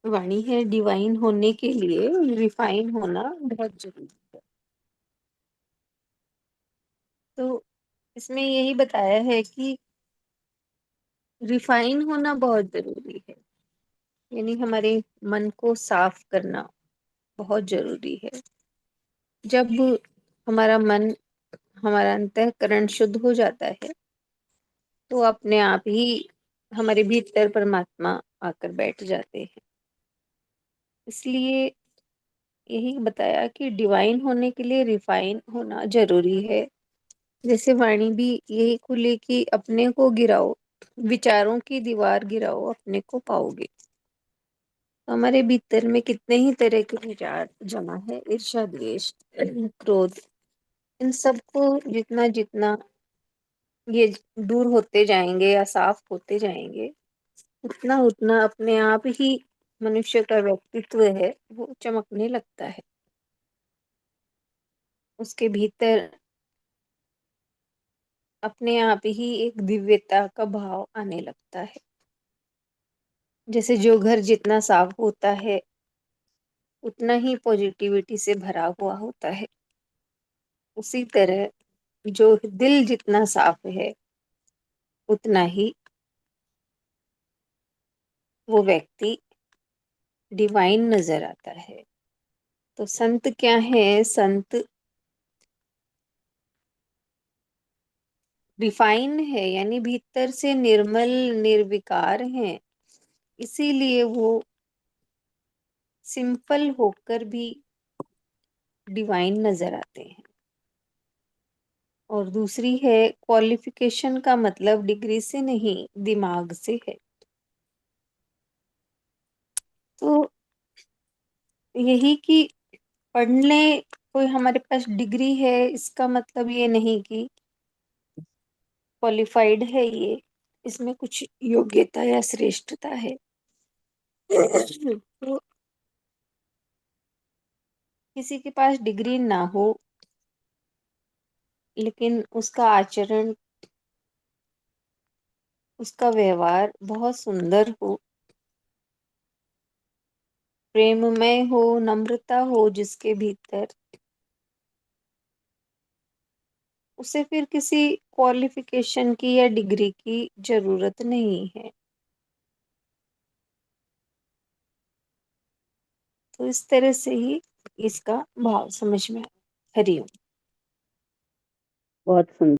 वाणी है डिवाइन होने के लिए रिफाइन होना बहुत जरूरी है। तो इसमें यही बताया है कि रिफाइन होना बहुत जरूरी है, यानी हमारे मन को साफ करना बहुत जरूरी है। जब हमारा मन, हमारा अंतःकरण शुद्ध हो जाता है तो अपने आप ही हमारे भीतर परमात्मा आकर बैठ जाते हैं। इसलिए यही बताया कि डिवाइन होने के लिए रिफाइन होना जरूरी है। जैसे वाणी भी यही खुले कि अपने को गिराओ, विचारों की दीवार गिराओ, अपने को पाओगे। तो हमारे भीतर में कितने ही तरह के विचार जमा है, ईर्ष्या, द्वेष, क्रोध, इन सब को जितना जितना ये दूर होते जाएंगे या साफ होते जाएंगे, उतना उतना अपने आप ही मनुष्य का व्यक्तित्व है वो चमकने लगता है। उसके भीतर अपने आप ही एक दिव्यता का भाव आने लगता है। जैसे जो घर जितना साफ होता है उतना ही पॉजिटिविटी से भरा हुआ होता है, उसी तरह जो दिल जितना साफ है उतना ही वो व्यक्ति डिवाइन नजर आता है। तो संत क्या है? संत रिफाइन है, यानी भीतर से निर्मल निर्विकार हैं, इसीलिए वो सिंपल होकर भी डिवाइन नजर आते हैं। और दूसरी है, क्वालिफिकेशन का मतलब डिग्री से नहीं, दिमाग से है। तो यही कि पढ़ने कोई हमारे पास डिग्री है इसका मतलब ये नहीं कि क्वालिफाइड है ये, इसमें कुछ योग्यता या श्रेष्ठता है। तो किसी के पास डिग्री ना हो लेकिन उसका आचरण, उसका व्यवहार बहुत सुंदर हो, प्रेममय हो, नम्रता हो जिसके भीतर, उसे फिर किसी क्वालिफिकेशन की या डिग्री की जरूरत नहीं है। तो इस तरह से ही इसका भाव समझ में आया। हरिओम। बहुत सुंदर।